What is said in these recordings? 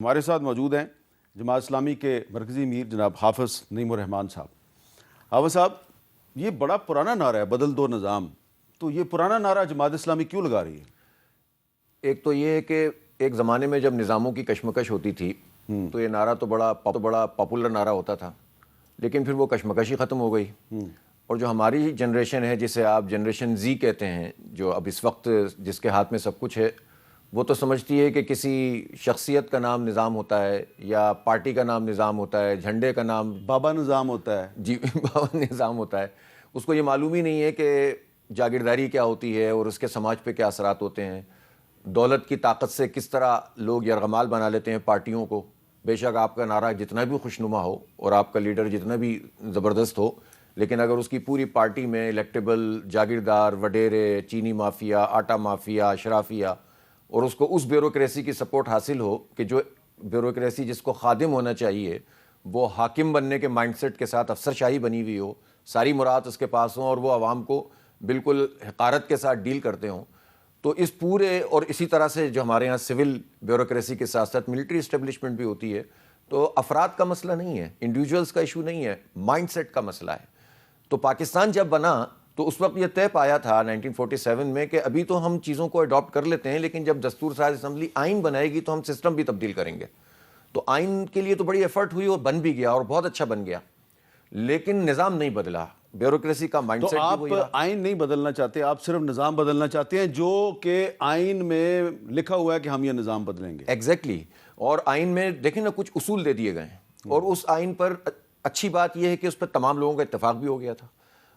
ہمارے ساتھ موجود ہیں جماعت اسلامی کے مرکزی امیر جناب حافظ نعیم الرحمان صاحب۔ حافظ صاحب، یہ بڑا پرانا نعرہ ہے بدل دو نظام، تو یہ پرانا نعرہ جماعت اسلامی کیوں لگا رہی ہے؟ ایک تو یہ ہے کہ ایک زمانے میں جب نظاموں کی کشمکش ہوتی تھی تو یہ نعرہ تو بڑا پاپولر نعرہ ہوتا تھا، لیکن پھر وہ کشمکش ہی ختم ہو گئی۔ اور جو ہماری جنریشن ہے، جسے آپ جنریشن زی کہتے ہیں، جو اب اس وقت جس کے ہاتھ میں سب کچھ ہے، وہ تو سمجھتی ہے کہ کسی شخصیت کا نام نظام ہوتا ہے، یا پارٹی کا نام نظام ہوتا ہے، جھنڈے کا نام بابا نظام ہوتا ہے۔ جی بابا نظام ہوتا ہے۔ اس کو یہ معلوم ہی نہیں ہے کہ جاگیرداری کیا ہوتی ہے اور اس کے سماج پہ کیا اثرات ہوتے ہیں، دولت کی طاقت سے کس طرح لوگ یرغمال بنا لیتے ہیں پارٹیوں کو۔ بے شک آپ کا نعرہ جتنا بھی خوشنما ہو اور آپ کا لیڈر جتنا بھی زبردست ہو، لیکن اگر اس کی پوری پارٹی میں الیکٹیبل، جاگیردار، وڈیرے، چینی مافیا، آٹا مافیا، اشرافیہ، اور اس کو اس بیوروکریسی کی سپورٹ حاصل ہو کہ جو بیوروکریسی جس کو خادم ہونا چاہیے وہ حاکم بننے کے مائنڈ سیٹ کے ساتھ افسر شاہی بنی ہوئی ہو، ساری مراد اس کے پاس ہوں اور وہ عوام کو بالکل حقارت کے ساتھ ڈیل کرتے ہوں، تو اس پورے اور اسی طرح سے جو ہمارے یہاں سول بیوروکریسی کے ساتھ ساتھ ملٹری اسٹیبلشمنٹ بھی ہوتی ہے، تو افراد کا مسئلہ نہیں ہے، انڈیویجولز کا ایشو نہیں ہے، مائنڈ سیٹ کا مسئلہ ہے۔ تو پاکستان جب بنا تو اس وقت یہ طے پایا تھا 1947 میں کہ ابھی تو ہم چیزوں کو اڈاپٹ کر لیتے ہیں، لیکن جب دستور ساز اسمبلی آئین بنائے گی تو ہم سسٹم بھی تبدیل کریں گے۔ تو آئین کے لیے تو بڑی ایفرٹ ہوئی اور بن بھی گیا اور بہت اچھا بن گیا، لیکن نظام نہیں بدلا، بیوروکریسی کا مائنڈ تو سیٹ آپ بھی وہی رہا۔ آئین نہیں بدلنا چاہتے، آپ صرف نظام بدلنا چاہتے ہیں جو کہ آئین میں لکھا ہوا ہے کہ ہم یہ نظام بدلیں گے۔ ایگزیکٹلی۔ اور آئین میں دیکھیں نا کچھ اصول دے دیے گئے ہیں، اور اس آئین پر اچھی بات یہ ہے کہ اس پر تمام لوگوں کا اتفاق بھی ہو گیا تھا،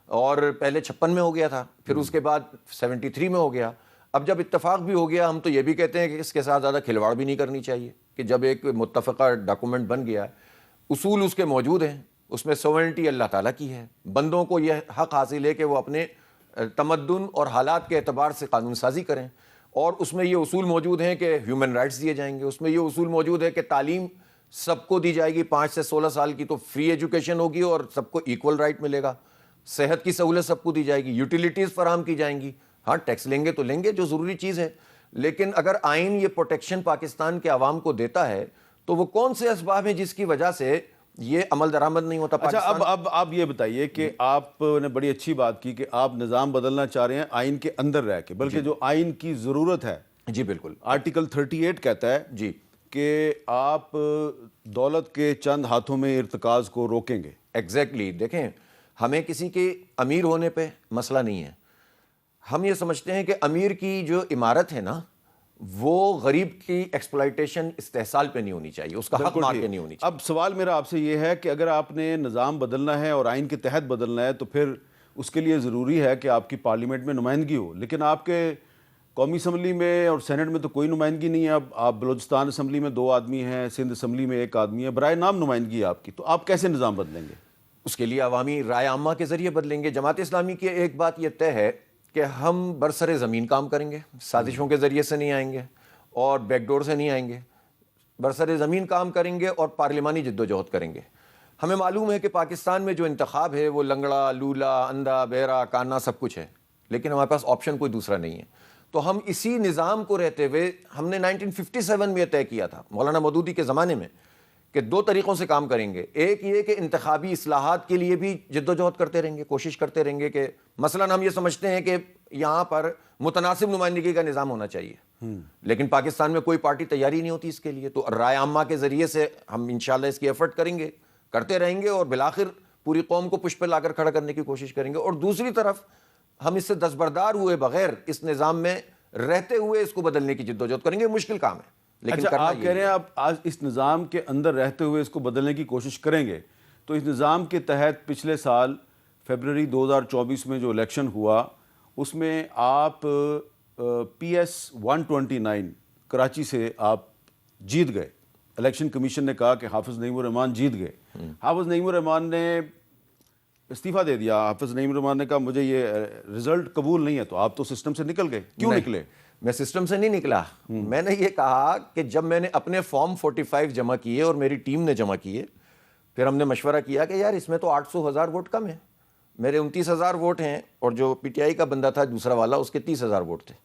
اور پہلے 56 میں ہو گیا تھا، پھر اس کے بعد 73 میں ہو گیا۔ اب جب اتفاق بھی ہو گیا، ہم تو یہ بھی کہتے ہیں کہ اس کے ساتھ زیادہ کھلواڑ بھی نہیں کرنی چاہیے، کہ جب ایک متفقہ ڈاکومنٹ بن گیا، اصول اس کے موجود ہیں، اس میں سوورنٹی اللہ تعالیٰ کی ہے، بندوں کو یہ حق حاصل ہے کہ وہ اپنے تمدن اور حالات کے اعتبار سے قانون سازی کریں، اور اس میں یہ اصول موجود ہیں کہ ہیومن رائٹس دیے جائیں گے، اس میں یہ اصول موجود ہے کہ تعلیم سب کو دی جائے گی، 5 سے 16 سال کی تو فری ایجوکیشن ہوگی اور سب کو ایکول رائٹ ملے گا، صحت کی سہولت سب کو دی جائے گی، یوٹیلیٹیز فراہم کی جائیں گی۔ ہاں ٹیکس لیں گے تو لیں گے، جو ضروری چیز ہے، لیکن اگر آئین یہ پروٹیکشن پاکستان کے عوام کو دیتا ہے تو وہ کون سے اسباب ہیں جس کی وجہ سے یہ عمل درآمد نہیں ہوتا اچھا، پاکستان؟ اب آپ یہ بتائیے کہ آپ نے بڑی اچھی بات کی کہ آپ نظام بدلنا چاہ رہے ہیں آئین کے اندر رہ کے، بلکہ جو آئین کی ضرورت ہے، جی بالکل، آرٹیکل 38 کہتا ہے جی کہ آپ دولت کے چند ہاتھوں میں ارتکاز کو روکیں گے۔ ایگزیکٹلی۔ دیکھیں، ہمیں کسی کے امیر ہونے پہ مسئلہ نہیں ہے، ہم یہ سمجھتے ہیں کہ امیر کی جو عمارت ہے نا، وہ غریب کی ایکسپلائٹیشن استحصال پہ نہیں ہونی چاہیے، اس کا حق مار کے نہیں ہونی چاہیے۔ اب سوال میرا آپ سے یہ ہے کہ اگر آپ نے نظام بدلنا ہے اور آئین کے تحت بدلنا ہے تو پھر اس کے لیے ضروری ہے کہ آپ کی پارلیمنٹ میں نمائندگی ہو، لیکن آپ کے قومی اسمبلی میں اور سینٹ میں تو کوئی نمائندگی نہیں ہے۔ اب آپ بلوچستان اسمبلی میں 2 آدمی ہیں، سندھ اسمبلی میں 1 آدمی ہے، برائے نام نمائندگی ہے آپ کی، تو آپ کیسے نظام بدلیں گے؟ اس کے لیے عوامی رائے عامہ کے ذریعے بدلیں گے۔ جماعت اسلامی کی ایک بات یہ طے ہے کہ ہم برسر زمین کام کریں گے، سازشوں کے ذریعے سے نہیں آئیں گے اور بیک ڈور سے نہیں آئیں گے، برسر زمین کام کریں گے اور پارلیمانی جد و جہد کریں گے۔ ہمیں معلوم ہے کہ پاکستان میں جو انتخاب ہے وہ لنگڑا، لولا، اندھا، بہرا، کانا سب کچھ ہے، لیکن ہمارے پاس آپشن کوئی دوسرا نہیں ہے۔ تو ہم اسی نظام کو رہتے ہوئے، ہم نے 1957 میں یہ طے کیا تھا مولانا مودودی کے زمانے میں کہ 2 طریقوں سے کام کریں گے۔ ایک یہ کہ انتخابی اصلاحات کے لیے بھی جد و جہد کرتے رہیں گے، کوشش کرتے رہیں گے کہ مثلا ہم یہ سمجھتے ہیں کہ یہاں پر متناسب نمائندگی کا نظام ہونا چاہیے، لیکن پاکستان میں کوئی پارٹی تیاری نہیں ہوتی اس کے لیے، تو رائے عامہ کے ذریعے سے ہم انشاءاللہ اس کی ایفرٹ کریں گے، کرتے رہیں گے، اور بالآخر پوری قوم کو پشت پہ لا کر کھڑا کرنے کی کوشش کریں گے۔ اور دوسری طرف ہم اس سے دستبردار ہوئے بغیر اس نظام میں رہتے ہوئے اس کو بدلنے کی جد و جہد کریں گے۔ مشکل کام ہے، لیکن اچھا، کرنا آپ کہہ رہے ہیں آپ آج اس نظام کے اندر رہتے ہوئے اس کو بدلنے کی کوشش کریں گے، تو اس نظام کے تحت پچھلے سال فیبرری 2024 میں جو الیکشن ہوا اس میں آپ PS 129 کراچی سے آپ جیت گئے، الیکشن کمیشن نے کہا کہ حافظ نعیم الرحمان جیت گئے، حافظ نعیم الرحمان نے استعفیٰ دے دیا، حافظ نعیم الرحمان نے کہا مجھے یہ رزلٹ قبول نہیں ہے، تو آپ تو سسٹم سے نکل گئے، کیوں نکلے؟ میں سسٹم سے نہیں نکلا، میں نے یہ کہا کہ جب میں نے اپنے فارم 45 جمع کیے اور میری ٹیم نے جمع کیے، پھر ہم نے مشورہ کیا کہ یار اس میں تو 800,000 ووٹ کم ہیں، میرے 29,000 ووٹ ہیں اور جو PTI کا بندہ تھا دوسرا والا اس کے 30,000 ووٹ تھے،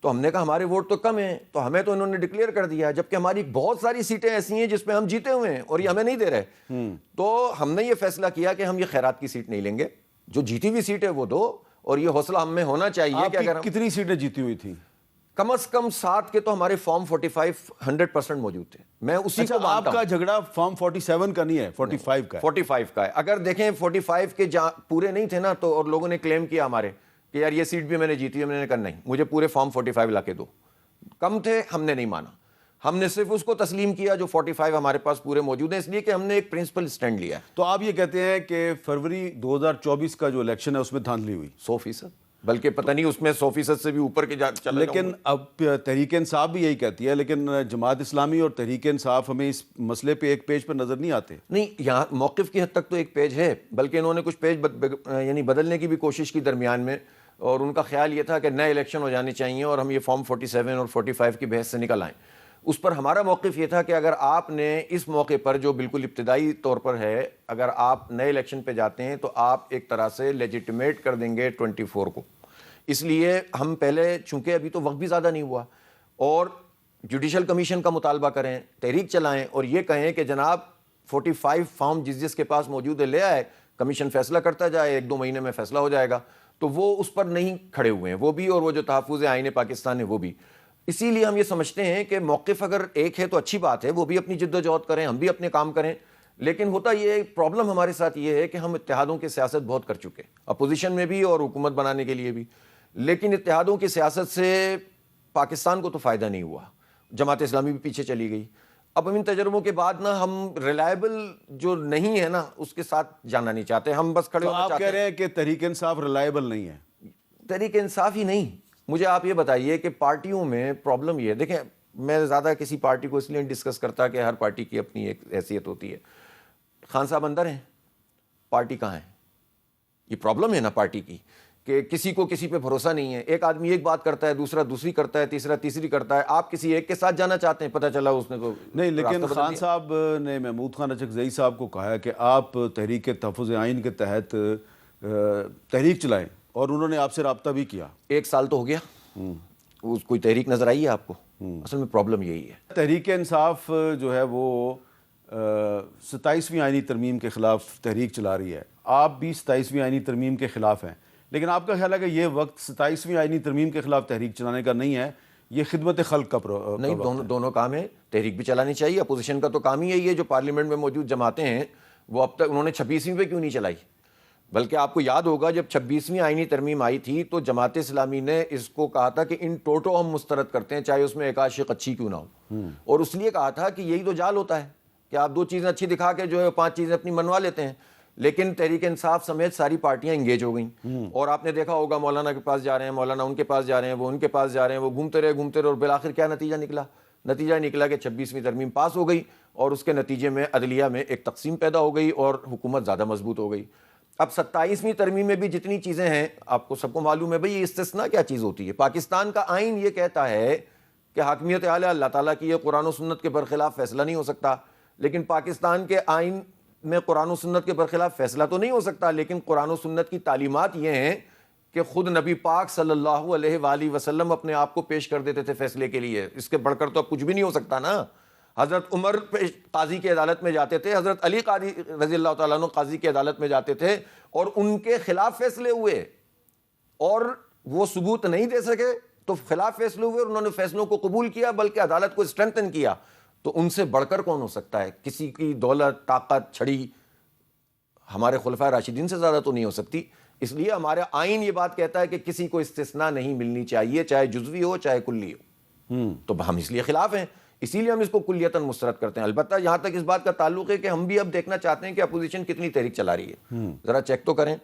تو ہم نے کہا ہمارے ووٹ تو کم ہیں، تو ہمیں تو انہوں نے ڈکلیئر کر دیا، جبکہ ہماری بہت ساری سیٹیں ایسی ہیں جس پہ ہم جیتے ہوئے ہیں اور یہ ہمیں نہیں دے رہے۔ تو ہم نے یہ فیصلہ کیا کہ ہم یہ خیرات کی سیٹ نہیں لیں گے، جو جیتی ہوئی سیٹ ہے وہ دو، اور یہ حوصلہ ہم میں ہونا چاہیے کہ اگر کتنی سیٹیں جیتی ہوئی تھی؟ کم از کم 7 کے تو ہمارے فارم 45 100% موجود تھے۔ میں اسی کو آپ کا جھگڑا فارم 47 کا نہیں ہے، 45 کا ہے۔ 45 کا ہے۔ اگر دیکھیں 45 کے پورے نہیں تھے نا، تو اور لوگوں نے کلیم کیا ہمارے کہ یار یہ سیٹ بھی میں نے جیتی ہے، میں نے کہا نہیں، مجھے پورے فارم 45 لا کے دو۔ کم تھے، ہم نے نہیں مانا، ہم نے صرف اس کو تسلیم کیا جو 45 ہمارے پاس پورے موجود ہیں، اس لیے کہ ہم نے ایک پرنسپل سٹینڈ لیا ہے۔ تو آپ یہ کہتے ہیں کہ فروری 2024 کا جو الیکشن ہے اس میں دھاندلی ہوئی؟ 100%، بلکہ پتہ نہیں اس میں 100% سے بھی اوپر کے چلا۔ لیکن اب تحریک انصاف بھی یہی کہتی ہے، لیکن جماعت اسلامی اور تحریک انصاف ہمیں اس مسئلے پہ ایک پیج پر نظر نہیں آتے۔ نہیں، یہاں موقف کی حد تک تو ایک پیج ہے، بلکہ انہوں نے کچھ پیج یعنی بدلنے کی بھی کوشش کی درمیان میں، اور ان کا خیال یہ تھا کہ نئے الیکشن ہو جانے چاہیے اور ہم یہ فارم 47 اور 45 کی بحث سے نکل آئیں۔ اس پر ہمارا موقف یہ تھا کہ اگر آپ نے اس موقع پر جو بالکل ابتدائی طور پر ہے، اگر آپ نئے الیکشن پہ جاتے ہیں تو آپ ایک طرح سے لیجیٹیمیٹ کر دیں گے 24 کو۔ اس لیے ہم پہلے، چونکہ ابھی تو وقت بھی زیادہ نہیں ہوا، اور جوڈیشل کمیشن کا مطالبہ کریں، تحریک چلائیں اور یہ کہیں کہ جناب 45 فارم جس کے پاس موجود ہے لے آئے، کمیشن فیصلہ کرتا جائے، 1-2 مہینے میں فیصلہ ہو جائے گا۔ تو وہ اس پر نہیں کھڑے ہوئے ہیں وہ بھی، اور وہ جو تحفظ آئین پاکستان ہے وہ بھی۔ اسی لیے ہم یہ سمجھتے ہیں کہ موقف اگر ایک ہے تو اچھی بات ہے، وہ بھی اپنی جد و جہد کریں، ہم بھی اپنے کام کریں، لیکن ہوتا یہ پرابلم ہمارے ساتھ یہ ہے کہ ہم اتحادوں کی سیاست بہت کر چکے، اپوزیشن میں بھی اور حکومت بنانے کے لیے بھی، لیکن اتحادوں کی سیاست سے پاکستان کو تو فائدہ نہیں ہوا، جماعت اسلامی بھی پیچھے چلی گئی۔ اب ان تجربوں کے بعد نا ہم ریلائبل جو نہیں ہے نا اس کے ساتھ جانا نہیں چاہتے، ہم بس کھڑے ہونا چاہتے ہیں۔ آپ کہہ رہے ہیں کہ تحریک انصاف ریلائبل نہیں ہے؟ تحریک انصاف ہی نہیں، مجھے آپ یہ بتائیے کہ پارٹیوں میں پرابلم یہ ہے، دیکھیں میں زیادہ کسی پارٹی کو اس لیے ڈسکس کرتا کہ ہر پارٹی کی اپنی ایک حیثیت ہوتی ہے۔ خان صاحب اندر ہیں، پارٹی کہاں ہے؟ یہ پرابلم ہے نا پارٹی کی، کہ کسی کو کسی پہ بھروسہ نہیں ہے، ایک آدمی ایک بات کرتا ہے، دوسرا دوسری کرتا ہے، تیسرا تیسری کرتا ہے، آپ کسی ایک کے ساتھ جانا چاہتے ہیں، پتہ چلا اس نے تو نہیں۔ لیکن خان صاحب نے محمود خان اچکزئی صاحب کو کہا ہے کہ آپ تحریک تحفظ آئین کے تحت تحریک چلائیں، اور انہوں نے آپ سے رابطہ بھی کیا۔ 1 سال تو ہو گیا، کوئی تحریک نظر آئی ہے آپ کو؟ اصل میں پرابلم یہی ہے۔ تحریک انصاف جو ہے وہ 27ویں آئینی ترمیم کے خلاف تحریک چلا رہی ہے، آپ بھی 27ویں آئینی ترمیم کے خلاف ہیں، لیکن آپ کا خیال ہے کہ یہ وقت 27ویں آئینی ترمیم کے خلاف تحریک چلانے کا نہیں ہے، یہ خدمت خلق کا نہیں، دونوں کام ہیں، تحریک بھی چلانی چاہیے، اپوزیشن کا تو کام ہی یہی ہے۔ جو پارلیمنٹ میں موجود جماعتیں ہیں وہ اب تک انہوں نے 26ویں پہ کیوں نہیں چلائی؟ بلکہ آپ کو یاد ہوگا جب 26ویں آئینی ترمیم آئی تھی تو جماعت اسلامی نے اس کو کہا تھا کہ ان ٹوٹو ہم مسترد کرتے ہیں، چاہے اس میں ایک آدھ شق اچھی کیوں نہ ہو، اور اس لیے کہا تھا کہ یہی تو جال ہوتا ہے کہ آپ 2 چیزیں اچھی دکھا کے جو ہے 5 چیزیں اپنی منوا لیتے ہیں۔ لیکن تحریک انصاف سمیت ساری پارٹیاں انگیج ہو گئیں، اور آپ نے دیکھا ہوگا مولانا کے پاس جا رہے ہیں، مولانا ان کے پاس جا رہے ہیں، وہ ان کے پاس جا رہے ہیں، وہ گھومتے رہے اور بالآخر کیا نتیجہ نکلا؟ نتیجہ نکلا کہ 26ویں ترمیم پاس ہو گئی، اور اس کے نتیجے میں عدلیہ میں ایک تقسیم پیدا ہو گئی اور حکومت زیادہ مضبوط ہو گئی۔ اب 27ویں ترمیم میں بھی جتنی چیزیں ہیں آپ کو سب کو معلوم ہے، بھئی استثناء کیا چیز ہوتی ہے؟ پاکستان کا آئین یہ کہتا ہے کہ حاکمیت اعلیٰ اللہ تعالیٰ کی ہے، قرآن و سنت کے برخلاف فیصلہ نہیں ہو سکتا، لیکن پاکستان کے آئین میں قرآن و سنت کے برخلاف فیصلہ تو نہیں ہو سکتا، لیکن قرآن و سنت کی تعلیمات یہ ہیں کہ خود نبی پاک صلی اللہ علیہ وآلہ وسلم اپنے آپ کو پیش کر دیتے تھے فیصلے کے لیے، اس کے بڑھ کر تو اب کچھ بھی نہیں ہو سکتا نا۔ حضرت عمر قاضی کی عدالت میں جاتے تھے، حضرت علی قاضی رضی اللہ تعالیٰ عنہ قاضی کی عدالت میں جاتے تھے، اور ان کے خلاف فیصلے ہوئے، اور وہ ثبوت نہیں دے سکے تو خلاف فیصلے ہوئے، اور انہوں نے فیصلوں کو قبول کیا، بلکہ عدالت کو اسٹرینتھن کیا۔ تو ان سے بڑھ کر کون ہو سکتا ہے؟ کسی کی دولت، طاقت، چھڑی ہمارے خلفائے راشدین سے زیادہ تو نہیں ہو سکتی۔ اس لیے ہمارا آئین یہ بات کہتا ہے کہ کسی کو استثناء نہیں ملنی چاہیے، چاہے جزوی ہو چاہے کلی ہو۔ تو ہم اس لیے خلاف ہیں، اسی لیے ہم اس کو کلیتاً مسترد کرتے ہیں۔ البتہ یہاں تک اس بات کا تعلق ہے کہ ہم بھی اب دیکھنا چاہتے ہیں کہ اپوزیشن کتنی تحریک چلا رہی ہے، ذرا چیک تو کریں۔